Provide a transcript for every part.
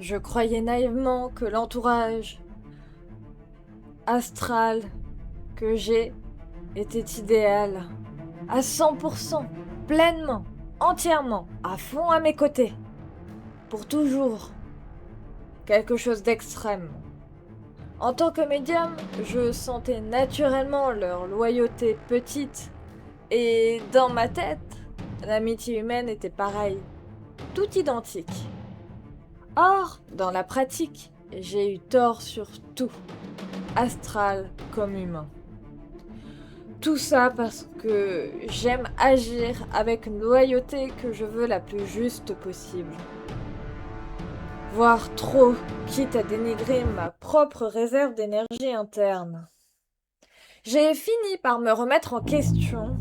Je croyais naïvement que l'entourage astral que j'ai était idéal. À 100%, pleinement, entièrement, à fond à mes côtés. Pour toujours. Quelque chose d'extrême. En tant que médium, je sentais naturellement leur loyauté petite. Et dans ma tête, l'amitié humaine était pareille. Tout identique. Or, dans la pratique, j'ai eu tort sur tout. Astral comme humain. Tout ça parce que j'aime agir avec une loyauté que je veux la plus juste possible. Voire trop, quitte à dénigrer ma propre réserve d'énergie interne. J'ai fini par me remettre en question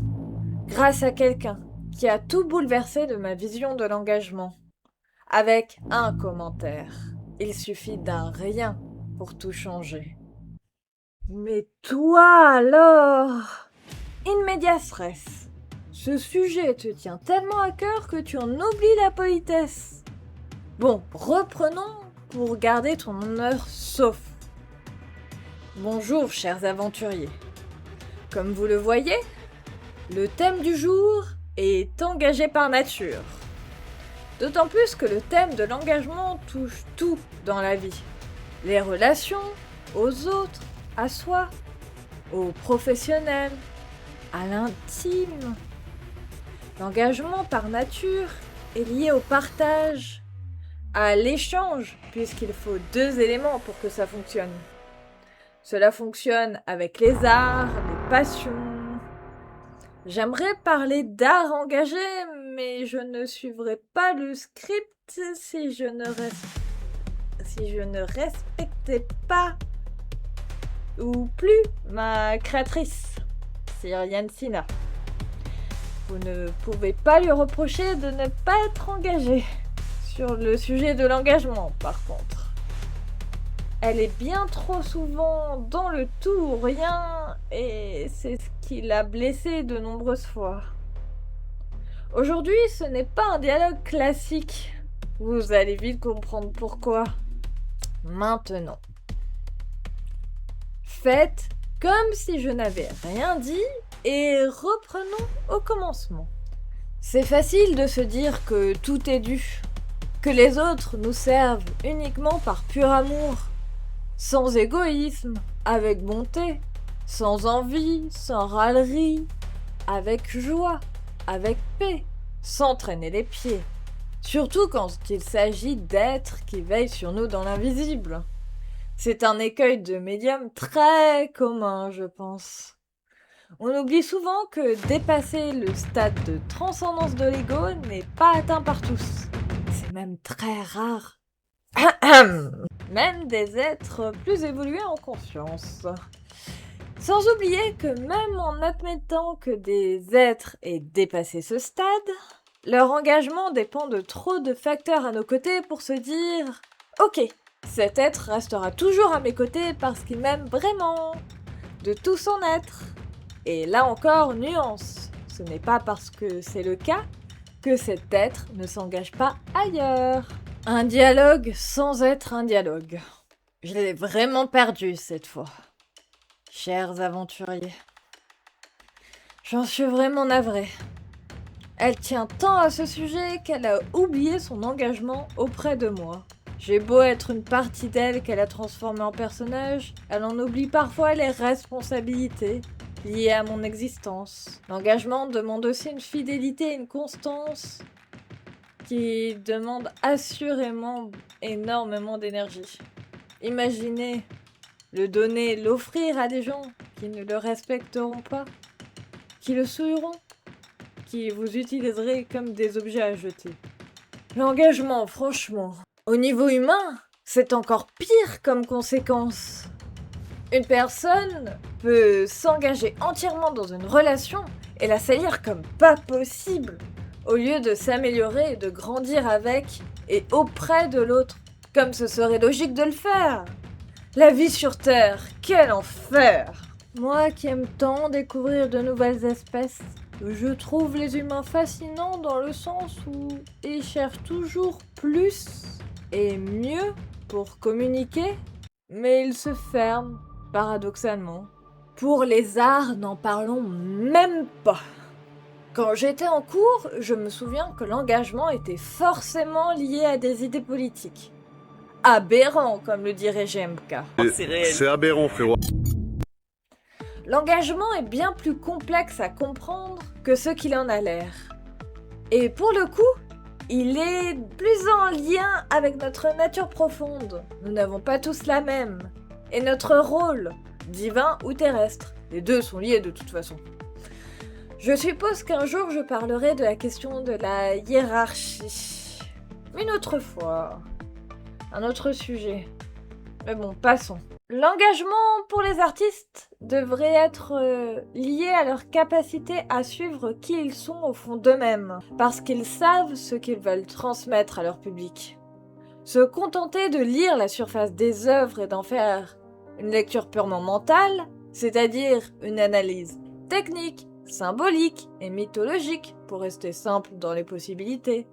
grâce à quelqu'un qui a tout bouleversé de ma vision de l'engagement. Avec un commentaire. Il suffit d'un rien pour tout changer. Mais toi alors, in medias res, ce sujet te tient tellement à cœur que tu en oublies la politesse. Bon, reprenons pour garder ton honneur sauf. Bonjour, chers aventuriers. Comme vous le voyez, le thème du jour est engagé par nature. D'autant plus que le thème de l'engagement touche tout dans la vie. Les relations, aux autres, à soi, aux professionnels, à l'intime. L'engagement par nature est lié au partage, à l'échange, puisqu'il faut 2 éléments pour que ça fonctionne. Cela fonctionne avec les arts, les passions. J'aimerais parler d'art engagé, mais je ne suivrai pas le script si je ne respectais pas ou plus ma créatrice, Cyrienne Sina. Vous ne pouvez pas lui reprocher de ne pas être engagée sur le sujet de l'engagement, par contre. Elle est bien trop souvent dans le tout ou rien, et c'est ce qui l'a blessée de nombreuses fois. Aujourd'hui, ce n'est pas un dialogue classique. Vous allez vite comprendre pourquoi. Maintenant. Faites comme si je n'avais rien dit et reprenons au commencement. C'est facile de se dire que tout est dû, que les autres nous servent uniquement par pur amour, sans égoïsme, avec bonté, sans envie, sans râlerie, avec joie, avec paix, sans traîner les pieds. Surtout quand il s'agit d'êtres qui veillent sur nous dans l'invisible. C'est un écueil de médium très commun, je pense. On oublie souvent que dépasser le stade de transcendance de l'ego n'est pas atteint par tous. C'est même très rare. Même des êtres plus évolués en conscience. Sans oublier que même en admettant que des êtres aient dépassé ce stade, leur engagement dépend de trop de facteurs à nos côtés pour se dire « Ok, cet être restera toujours à mes côtés parce qu'il m'aime vraiment, de tout son être. » Et là encore, nuance, ce n'est pas parce que c'est le cas que cet être ne s'engage pas ailleurs. Un dialogue sans être un dialogue. Je l'ai vraiment perdu cette fois. Chers aventuriers, j'en suis vraiment navrée. Elle tient tant à ce sujet qu'elle a oublié son engagement auprès de moi. J'ai beau être une partie d'elle qu'elle a transformée en personnage, elle en oublie parfois les responsabilités liées à mon existence. L'engagement demande aussi une fidélité et une constance qui demandent assurément énormément d'énergie. Imaginez le donner, l'offrir à des gens qui ne le respecteront pas, qui le souilleront, qui vous utiliseraient comme des objets à jeter. L'engagement, franchement, au niveau humain, c'est encore pire comme conséquence. Une personne peut s'engager entièrement dans une relation et la salir comme pas possible, au lieu de s'améliorer et de grandir avec et auprès de l'autre, comme ce serait logique de le faire. La vie sur Terre, quel enfer! Moi qui aime tant découvrir de nouvelles espèces, je trouve les humains fascinants dans le sens où ils cherchent toujours plus et mieux pour communiquer, mais ils se ferment, paradoxalement. Pour les arts, n'en parlons même pas. Quand j'étais en cours, je me souviens que l'engagement était forcément lié à des idées politiques. Aberrant, comme le dirait GMK. C'est aberrant, frérot. L'engagement est bien plus complexe à comprendre que ce qu'il en a l'air. Et pour le coup, il est plus en lien avec notre nature profonde. Nous n'avons pas tous la même. Et notre rôle, divin ou terrestre, les deux sont liés de toute façon. Je suppose qu'un jour je parlerai de la question de la hiérarchie. Une autre fois. Un autre sujet. Mais bon, passons. L'engagement pour les artistes devrait être lié à leur capacité à suivre qui ils sont au fond d'eux-mêmes, parce qu'ils savent ce qu'ils veulent transmettre à leur public. Se contenter de lire la surface des œuvres et d'en faire une lecture purement mentale, c'est-à-dire une analyse technique, symbolique et mythologique, pour rester simple dans les possibilités,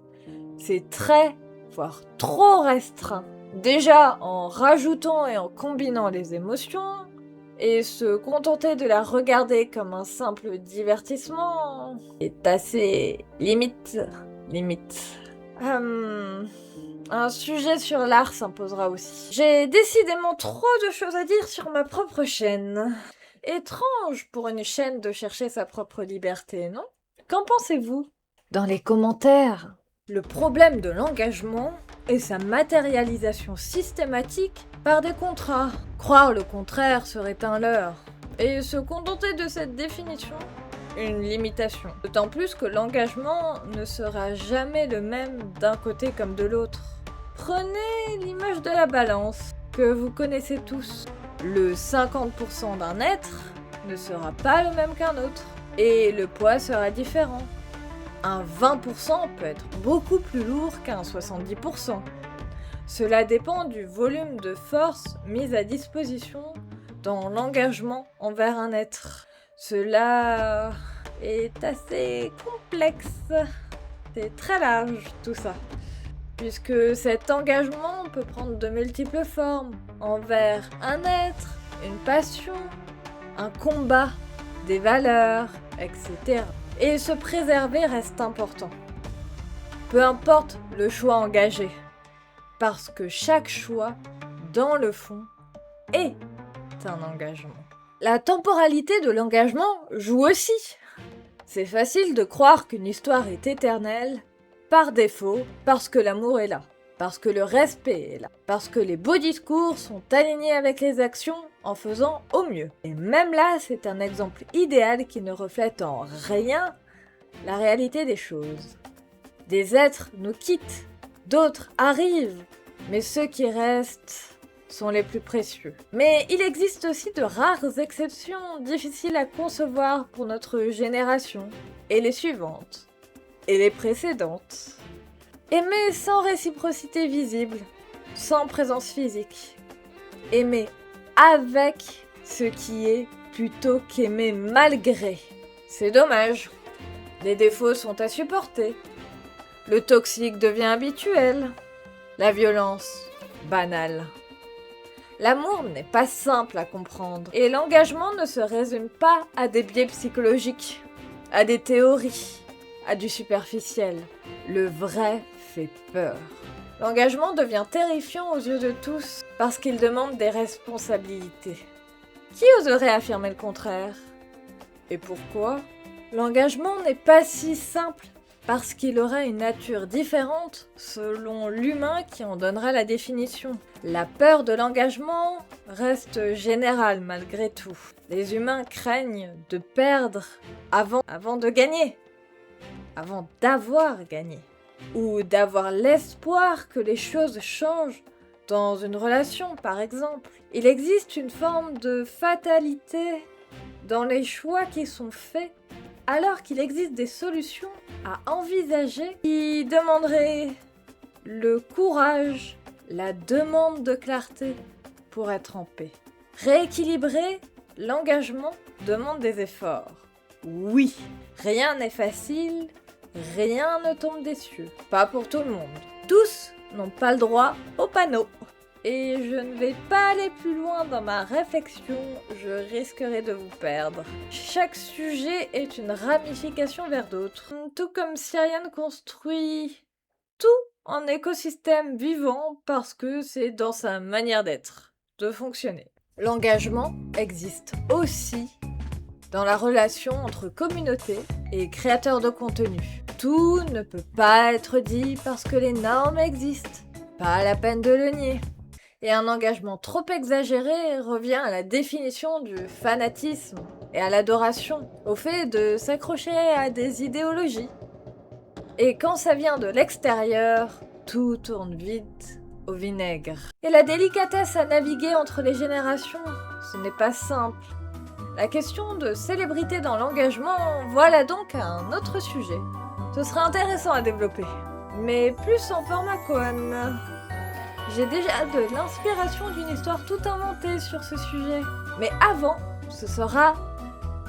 c'est très, voire trop restreint. Déjà en rajoutant et en combinant les émotions, et se contenter de la regarder comme un simple divertissement est assez limite. Un sujet sur l'art s'imposera aussi. J'ai décidément trop de choses à dire sur ma propre chaîne. Étrange pour une chaîne de chercher sa propre liberté, non? Qu'en pensez-vous? Dans les commentaires. Le problème de l'engagement est sa matérialisation systématique par des contrats. Croire le contraire serait un leurre. Et se contenter de cette définition, une limitation. D'autant plus que l'engagement ne sera jamais le même d'un côté comme de l'autre. Prenez l'image de la balance, que vous connaissez tous. Le 50% d'un être ne sera pas le même qu'un autre, et le poids sera différent. Un 20% peut être beaucoup plus lourd qu'un 70%. Cela dépend du volume de force mis à disposition dans l'engagement envers un être. Cela est assez complexe. C'est très large tout ça. Puisque cet engagement peut prendre de multiples formes envers un être, une passion, un combat, des valeurs, etc. Et se préserver reste important. Peu importe le choix engagé, parce que chaque choix, dans le fond, est un engagement. La temporalité de l'engagement joue aussi. C'est facile de croire qu'une histoire est éternelle, par défaut, parce que l'amour est là, parce que le respect est là, parce que les beaux discours sont alignés avec les actions en faisant au mieux. Et même là, c'est un exemple idéal qui ne reflète en rien la réalité des choses. Des êtres nous quittent, d'autres arrivent, mais ceux qui restent sont les plus précieux. Mais il existe aussi de rares exceptions difficiles à concevoir pour notre génération, et les suivantes, et les précédentes. Aimer sans réciprocité visible, sans présence physique. Aimer avec ce qui est plutôt qu'aimer malgré. C'est dommage. Les défauts sont à supporter. Le toxique devient habituel. La violence, banale. L'amour n'est pas simple à comprendre. Et l'engagement ne se résume pas à des biais psychologiques, à des théories, à du superficiel. Le vrai fait peur. L'engagement devient terrifiant aux yeux de tous parce qu'il demande des responsabilités. Qui oserait affirmer le contraire? Et pourquoi? L'engagement n'est pas si simple parce qu'il aura une nature différente selon l'humain qui en donnera la définition. La peur de l'engagement reste générale malgré tout. Les humains craignent de perdre avant de gagner, avant d'avoir gagné, ou d'avoir l'espoir que les choses changent dans une relation par exemple. Il existe une forme de fatalité dans les choix qui sont faits alors qu'il existe des solutions à envisager qui demanderaient le courage, la demande de clarté pour être en paix. Rééquilibrer l'engagement demande des efforts. Oui, rien n'est facile, rien ne tombe des cieux. Pas pour tout le monde. Tous n'ont pas le droit au panneau. Et je ne vais pas aller plus loin dans ma réflexion, je risquerai de vous perdre. Chaque sujet est une ramification vers d'autres. Tout comme Cyrian construit tout en écosystème vivant parce que c'est dans sa manière d'être, de fonctionner. L'engagement existe aussi dans la relation entre communauté et créateurs de contenu. Tout ne peut pas être dit parce que les normes existent. Pas la peine de le nier. Et un engagement trop exagéré revient à la définition du fanatisme et à l'adoration, au fait de s'accrocher à des idéologies. Et quand ça vient de l'extérieur, tout tourne vite au vinaigre. Et la délicatesse à naviguer entre les générations, ce n'est pas simple. La question de célébrité dans l'engagement, voilà donc un autre sujet. Ce serait intéressant à développer, mais plus en format Koan. J'ai déjà de l'inspiration d'une histoire toute inventée sur ce sujet. Mais avant, ce sera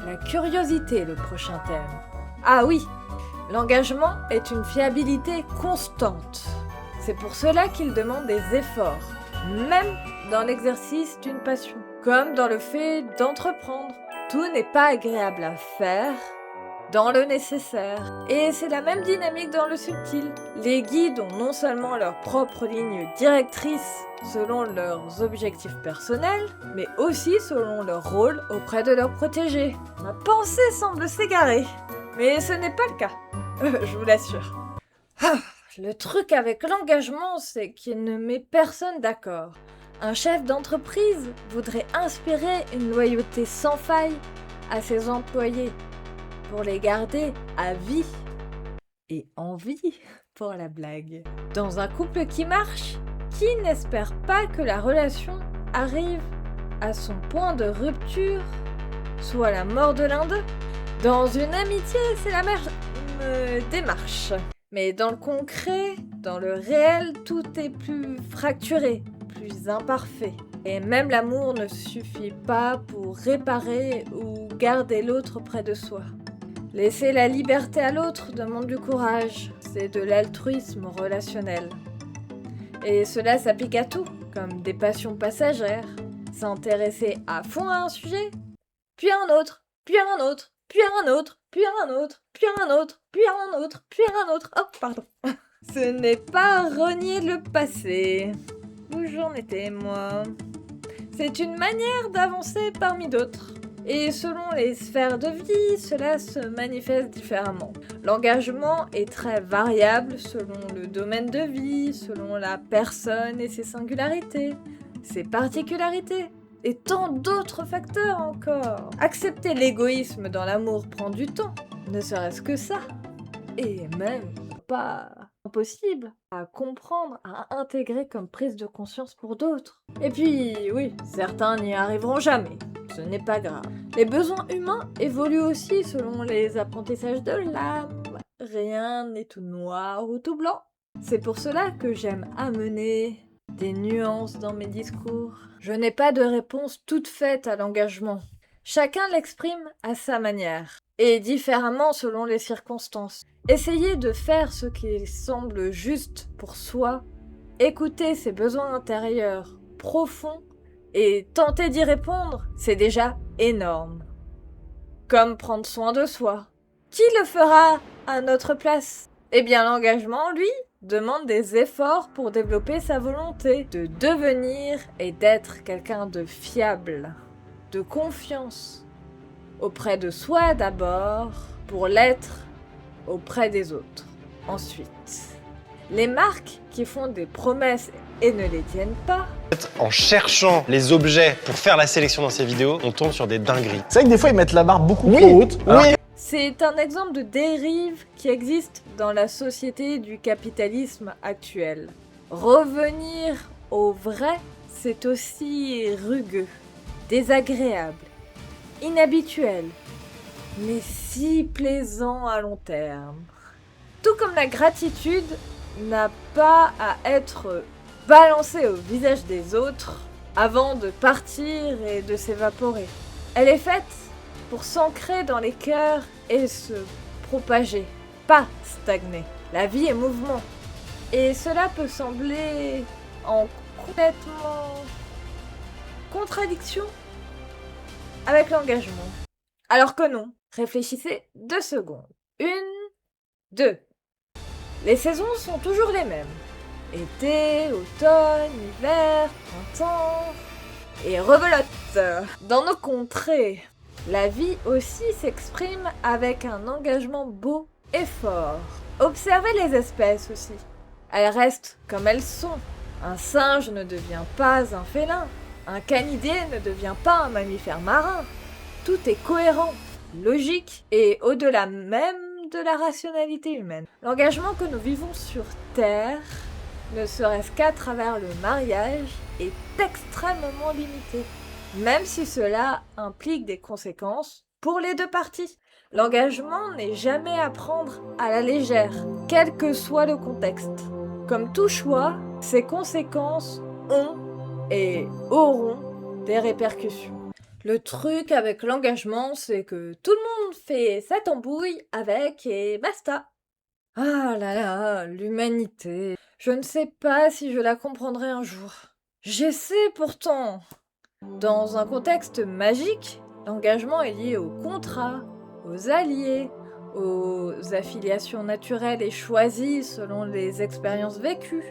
la curiosité, le prochain thème. Ah oui, l'engagement est une fiabilité constante. C'est pour cela qu'il demande des efforts, même dans l'exercice d'une passion, comme dans le fait d'entreprendre. Tout n'est pas agréable à faire dans le nécessaire. Et c'est la même dynamique dans le subtil. Les guides ont non seulement leur propre ligne directrice selon leurs objectifs personnels, mais aussi selon leur rôle auprès de leurs protégés. Ma pensée semble s'égarer, mais ce n'est pas le cas, je vous l'assure. Le truc avec l'engagement, c'est qu'il ne met personne d'accord. Un chef d'entreprise voudrait inspirer une loyauté sans faille à ses employés, pour les garder à vie et en vie pour la blague. Dans un couple qui marche, qui n'espère pas que la relation arrive à son point de rupture, soit la mort de l'un d'eux? Dans une amitié, c'est la même démarche. Mais dans le concret, dans le réel, tout est plus fracturé, plus imparfait. Et même l'amour ne suffit pas pour réparer ou garder l'autre près de soi. Laisser la liberté à l'autre demande du courage, c'est de l'altruisme relationnel. Et cela s'applique à tout, comme des passions passagères. S'intéresser à fond à un sujet, puis à un autre, puis à un autre, puis à un autre, puis à un autre, puis à un autre, puis à un autre, puis à un autre. Oh, pardon. Ce n'est pas renier le passé. Où j'en étais, moi? C'est une manière d'avancer parmi d'autres. Et selon les sphères de vie, cela se manifeste différemment. L'engagement est très variable selon le domaine de vie, selon la personne et ses singularités, ses particularités, et tant d'autres facteurs encore. Accepter l'égoïsme dans l'amour prend du temps, ne serait-ce que ça. Et même pas impossible à comprendre, à intégrer comme prise de conscience pour d'autres. Et puis, oui, certains n'y arriveront jamais. Ce n'est pas grave. Les besoins humains évoluent aussi selon les apprentissages de l'âme. Rien n'est tout noir ou tout blanc. C'est pour cela que j'aime amener des nuances dans mes discours. Je n'ai pas de réponse toute faite à l'engagement. Chacun l'exprime à sa manière, et différemment selon les circonstances. Essayez de faire ce qui semble juste pour soi, écouter ses besoins intérieurs profonds, et tenter d'y répondre, c'est déjà énorme. Comme prendre soin de soi. Qui le fera à notre place? Eh bien, l'engagement, lui, demande des efforts pour développer sa volonté de devenir et d'être quelqu'un de fiable, de confiance, auprès de soi d'abord, pour l'être auprès des autres ensuite. Les marques qui font des promesses et ne les tiennent pas. En cherchant les objets pour faire la sélection dans ces vidéos, on tombe sur des dingueries. C'est vrai que des fois ils mettent la barre beaucoup trop haute. Oui. C'est un exemple de dérive qui existe dans la société du capitalisme actuel. Revenir au vrai, c'est aussi rugueux, désagréable, inhabituel, mais si plaisant à long terme. Tout comme la gratitude n'a pas à être balancée au visage des autres avant de partir et de s'évaporer. Elle est faite pour s'ancrer dans les cœurs et se propager, pas stagner. La vie est mouvement. Et cela peut sembler en complètement contradiction avec l'engagement. Alors que non. Réfléchissez 2 secondes. 1, 2. Les saisons sont toujours les mêmes. Été, automne, hiver, printemps... Et rebelote. Dans nos contrées, la vie aussi s'exprime avec un engagement beau et fort. Observez les espèces aussi. Elles restent comme elles sont. Un singe ne devient pas un félin. Un canidé ne devient pas un mammifère marin. Tout est cohérent, logique et au-delà même de la rationalité humaine. L'engagement que nous vivons sur Terre, ne serait-ce qu'à travers le mariage, est extrêmement limité, même si cela implique des conséquences pour les 2 parties. L'engagement n'est jamais à prendre à la légère, quel que soit le contexte. Comme tout choix, ses conséquences ont et auront des répercussions. Le truc avec l'engagement, c'est que tout le monde fait sa tambouille avec et basta. Ah là là, l'humanité. Je ne sais pas si je la comprendrai un jour. J'essaie pourtant. Dans un contexte magique, l'engagement est lié aux contrats, aux alliés, aux affiliations naturelles et choisies selon les expériences vécues.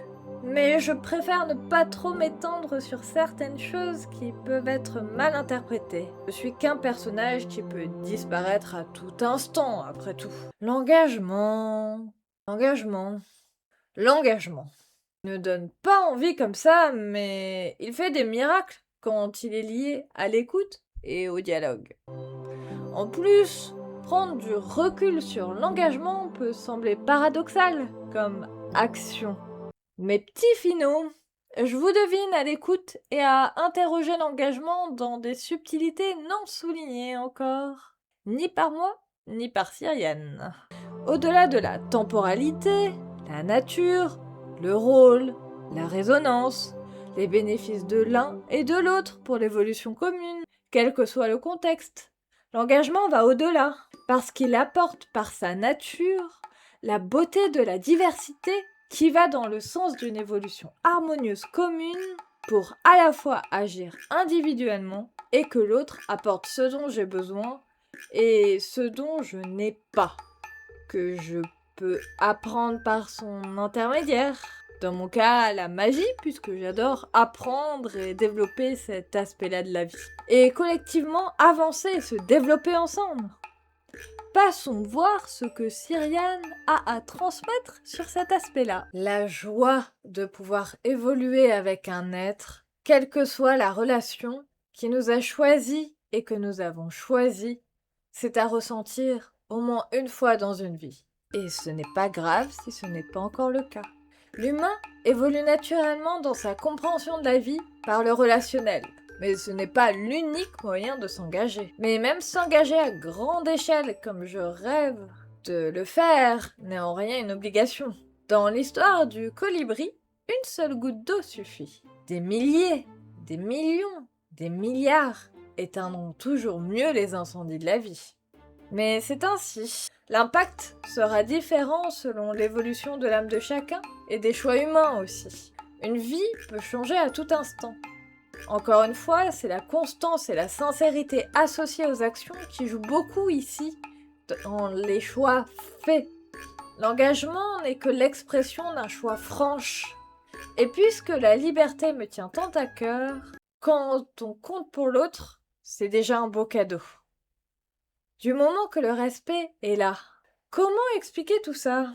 Mais je préfère ne pas trop m'étendre sur certaines choses qui peuvent être mal interprétées. Je suis qu'un personnage qui peut disparaître à tout instant, après tout. L'engagement ne donne pas envie comme ça, mais il fait des miracles quand il est lié à l'écoute et au dialogue. En plus, prendre du recul sur l'engagement peut sembler paradoxal comme action. Mes petits finaux, je vous devine à l'écoute et à interroger l'engagement dans des subtilités non soulignées encore, ni par moi, ni par Cyriane. Au-delà de la temporalité, la nature, le rôle, la résonance, les bénéfices de l'un et de l'autre pour l'évolution commune, quel que soit le contexte, l'engagement va au-delà, parce qu'il apporte par sa nature la beauté de la diversité qui va dans le sens d'une évolution harmonieuse commune pour à la fois agir individuellement et que l'autre apporte ce dont j'ai besoin et ce dont je n'ai pas, que je peux apprendre par son intermédiaire. Dans mon cas, la magie, puisque j'adore apprendre et développer cet aspect-là de la vie. Et collectivement avancer et se développer ensemble. Passons voir ce que Cyriane a à transmettre sur cet aspect-là. La joie de pouvoir évoluer avec un être, quelle que soit la relation qui nous a choisis et que nous avons choisi, c'est à ressentir au moins une fois dans une vie. Et ce n'est pas grave si ce n'est pas encore le cas. L'humain évolue naturellement dans sa compréhension de la vie par le relationnel. Mais ce n'est pas l'unique moyen de s'engager. Mais même s'engager à grande échelle, comme je rêve de le faire, n'est en rien une obligation. Dans l'histoire du colibri, une seule goutte d'eau suffit. Des milliers, des millions, des milliards éteindront toujours mieux les incendies de la vie. Mais c'est ainsi. L'impact sera différent selon l'évolution de l'âme de chacun et des choix humains aussi. Une vie peut changer à tout instant. Encore une fois, c'est la constance et la sincérité associées aux actions qui jouent beaucoup ici dans les choix faits. L'engagement n'est que l'expression d'un choix franche. Et puisque la liberté me tient tant à cœur, quand on compte pour l'autre, c'est déjà un beau cadeau. Du moment que le respect est là. Comment expliquer tout ça ?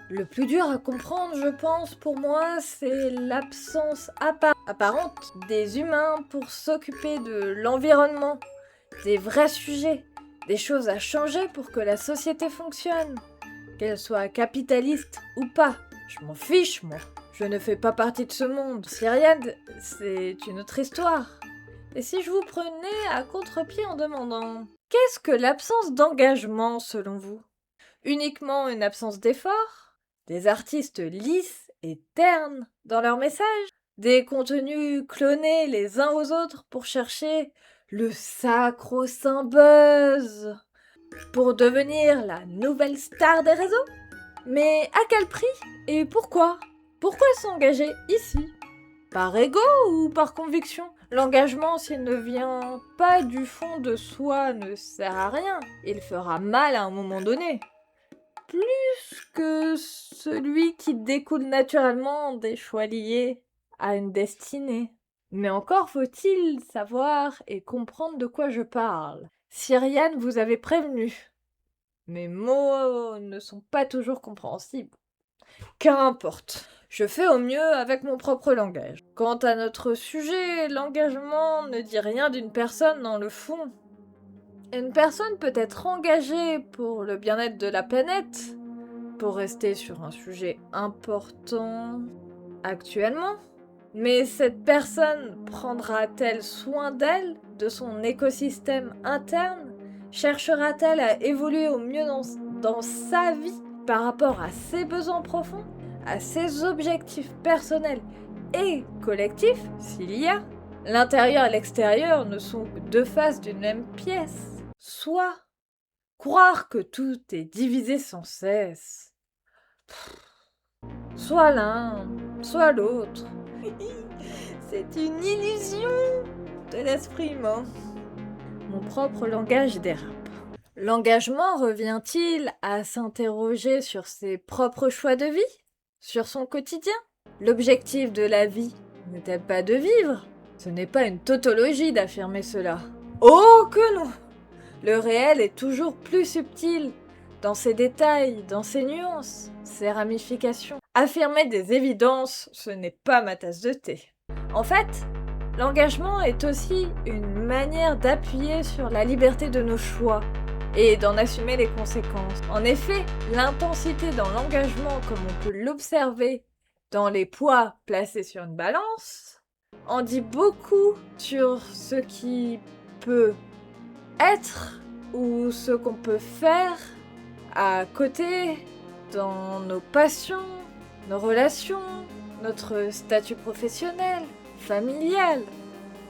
Le plus dur à comprendre, je pense, pour moi, c'est l'absence apparente des humains pour s'occuper de l'environnement, des vrais sujets, des choses à changer pour que la société fonctionne, qu'elle soit capitaliste ou pas. Je m'en fiche, moi. Je ne fais pas partie de ce monde. Cyriane, c'est une autre histoire. Et si je vous prenais à contre-pied en demandant « Qu'est-ce que l'absence d'engagement, selon vous ? Uniquement une absence d'effort ? Des artistes lisses et ternes dans leurs messages ? Des contenus clonés les uns aux autres pour chercher le sacro-saint buzz ? Pour devenir la nouvelle star des réseaux ? Mais à quel prix ? Et pourquoi ? Pourquoi s'engager ici? Par ego ou par conviction? L'engagement, s'il ne vient pas du fond de soi, ne sert à rien. Il fera mal à un moment donné. Plus que celui qui découle naturellement des choix liés à une destinée. Mais encore faut-il savoir et comprendre de quoi je parle. Cyriane vous avait prévenu. Mes mots ne sont pas toujours compréhensibles. Qu'importe. Je fais au mieux avec mon propre langage. Quant à notre sujet, l'engagement ne dit rien d'une personne dans le fond. Une personne peut être engagée pour le bien-être de la planète, pour rester sur un sujet important actuellement, mais cette personne prendra-t-elle soin d'elle, de son écosystème interne? Cherchera-t-elle à évoluer au mieux dans sa vie par rapport à ses besoins profonds, à ses objectifs personnels et collectifs, s'il y a? L'intérieur et l'extérieur ne sont que deux faces d'une même pièce. Soit croire que tout est divisé sans cesse. Soit l'un, soit l'autre. C'est une illusion de l'esprit humain. Mon propre langage dérape. L'engagement revient-il à s'interroger sur ses propres choix de vie? Sur son quotidien? L'objectif de la vie n'est-elle pas de vivre? Ce n'est pas une tautologie d'affirmer cela. Oh que non! Le réel est toujours plus subtil, dans ses détails, dans ses nuances, ses ramifications. Affirmer des évidences, ce n'est pas ma tasse de thé. En fait, l'engagement est aussi une manière d'appuyer sur la liberté de nos choix et d'en assumer les conséquences. En effet, l'intensité dans l'engagement, comme on peut l'observer dans les poids placés sur une balance, en dit beaucoup sur ce qui peut être ou ce qu'on peut faire à côté dans nos passions, nos relations, notre statut professionnel, familial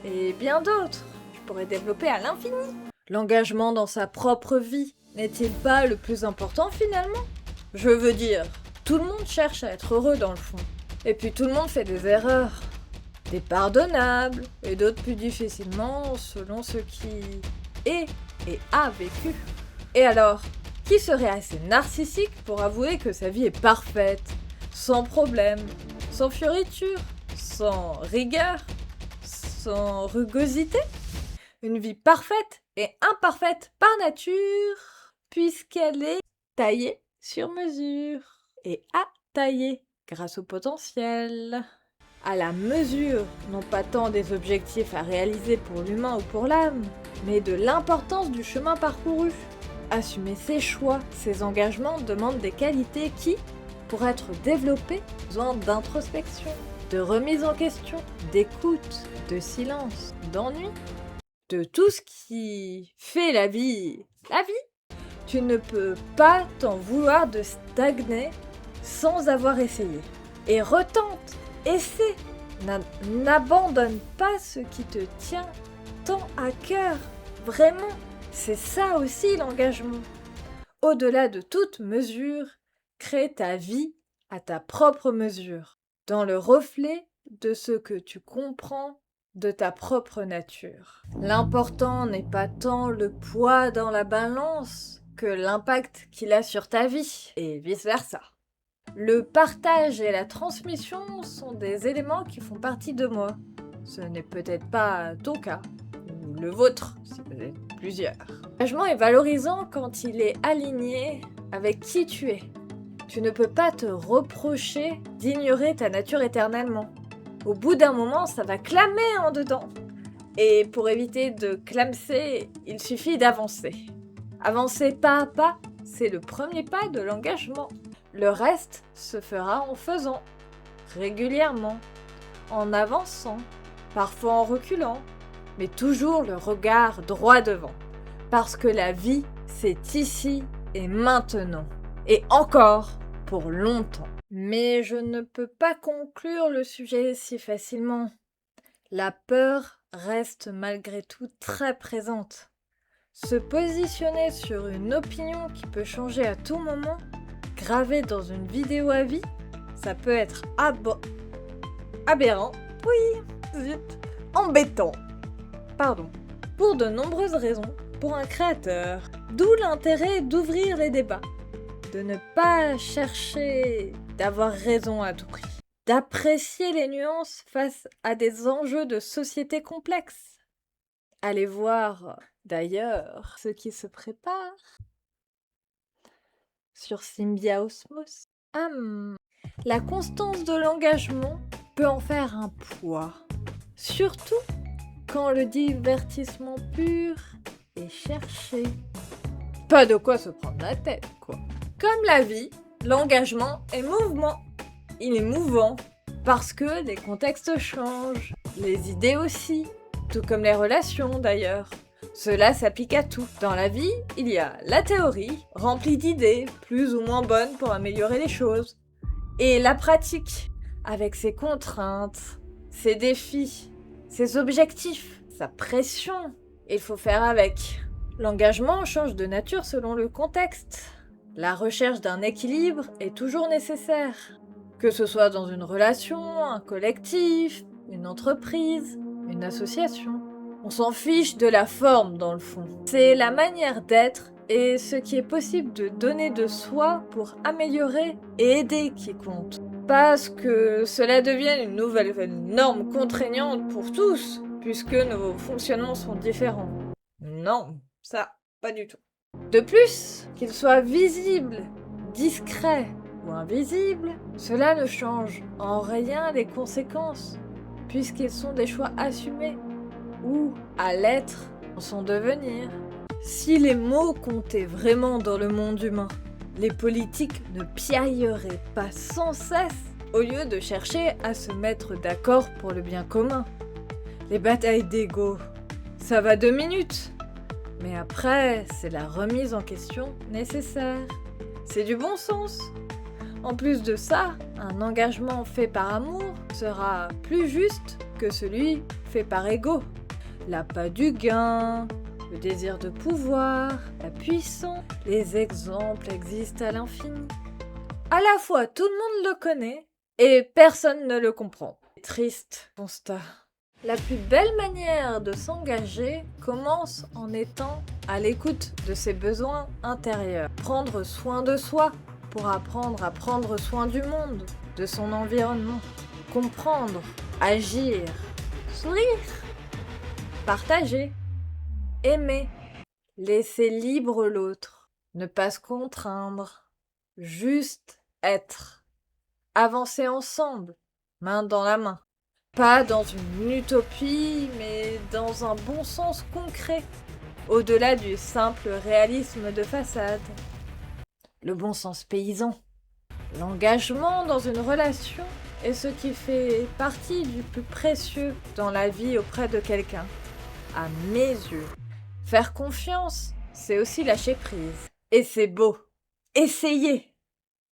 et bien d'autres. Je pourrais développer à l'infini. L'engagement dans sa propre vie n'est-il pas le plus important finalement? Je veux dire, tout le monde cherche à être heureux dans le fond. Et puis tout le monde fait des erreurs. Des pardonnables et d'autres plus difficilement selon ce qui est et a vécu. Et alors, qui serait assez narcissique pour avouer que sa vie est parfaite, sans problème, sans fioritures, sans rigueur, sans rugosité? Une vie parfaite et imparfaite par nature, puisqu'elle est taillée sur mesure et à tailler grâce au potentiel. À la mesure, non pas tant des objectifs à réaliser pour l'humain ou pour l'âme, mais de l'importance du chemin parcouru. Assumer ses choix, ses engagements demandent des qualités qui, pour être développées, ont besoin d'introspection, de remise en question, d'écoute, de silence, d'ennui, de tout ce qui fait la vie. La vie! Tu ne peux pas t'en vouloir de stagner sans avoir essayé. Et retente! Essaie, n'abandonne pas ce qui te tient tant à cœur, vraiment, c'est ça aussi l'engagement. Au-delà de toute mesure, crée ta vie à ta propre mesure, dans le reflet de ce que tu comprends de ta propre nature. L'important n'est pas tant le poids dans la balance que l'impact qu'il a sur ta vie, et vice-versa. Le partage et la transmission sont des éléments qui font partie de moi. Ce n'est peut-être pas ton cas, ou le vôtre, si vous êtes plusieurs. L'engagement est valorisant quand il est aligné avec qui tu es. Tu ne peux pas te reprocher d'ignorer ta nature éternellement. Au bout d'un moment, ça va clamer en dedans. Et pour éviter de clamser, il suffit d'avancer. Avancer pas à pas, c'est le premier pas de l'engagement. Le reste se fera en faisant, régulièrement, en avançant, parfois en reculant, mais toujours le regard droit devant. Parce que la vie, c'est ici et maintenant. Et encore pour longtemps. Mais je ne peux pas conclure le sujet si facilement. La peur reste malgré tout très présente. Se positionner sur une opinion qui peut changer à tout moment, gravée dans une vidéo à vie, ça peut être aberrant, oui, zut, embêtant, pardon, pour de nombreuses raisons pour un créateur. D'où l'intérêt d'ouvrir les débats, de ne pas chercher d'avoir raison à tout prix, d'apprécier les nuances face à des enjeux de société complexes. Allez voir d'ailleurs ce qui se prépare sur Symbiaosmos. La constance de l'engagement peut en faire un poids, surtout quand le divertissement pur est cherché. Pas de quoi se prendre la tête, quoi. Comme la vie, l'engagement est mouvement. Il est mouvant parce que les contextes changent, les idées aussi, tout comme les relations d'ailleurs. Cela s'applique à tout. Dans la vie, il y a la théorie, remplie d'idées, plus ou moins bonnes pour améliorer les choses. Et la pratique, avec ses contraintes, ses défis, ses objectifs, sa pression. Il faut faire avec. L'engagement change de nature selon le contexte. La recherche d'un équilibre est toujours nécessaire. Que ce soit dans une relation, un collectif, une entreprise, une association. On s'en fiche de la forme dans le fond. C'est la manière d'être et ce qui est possible de donner de soi pour améliorer et aider qui compte. Parce que cela devienne une nouvelle norme contraignante pour tous, puisque nos fonctionnements sont différents. Non, ça, pas du tout. De plus, qu'il soit visible, discret ou invisible, cela ne change en rien les conséquences, puisqu'ils sont des choix assumés, ou à l'être, en son devenir. Si les mots comptaient vraiment dans le monde humain, les politiques ne piailleraient pas sans cesse au lieu de chercher à se mettre d'accord pour le bien commun. Les batailles d'ego, ça va 2 minutes. Mais après, c'est la remise en question nécessaire. C'est du bon sens. En plus de ça, un engagement fait par amour sera plus juste que celui fait par ego. L'appât du gain, le désir de pouvoir, la puissance, les exemples existent à l'infini. À la fois, tout le monde le connaît et personne ne le comprend. Triste constat. La plus belle manière de s'engager commence en étant à l'écoute de ses besoins intérieurs. Prendre soin de soi pour apprendre à prendre soin du monde, de son environnement. Comprendre, agir, sourire, partager, aimer, laisser libre l'autre, ne pas se contraindre, juste être. Avancer ensemble, main dans la main. Pas dans une utopie, mais dans un bon sens concret, au-delà du simple réalisme de façade. Le bon sens paysan. L'engagement dans une relation est ce qui fait partie du plus précieux dans la vie auprès de quelqu'un, à mes yeux. Faire confiance, c'est aussi lâcher prise. Et c'est beau. Essayez!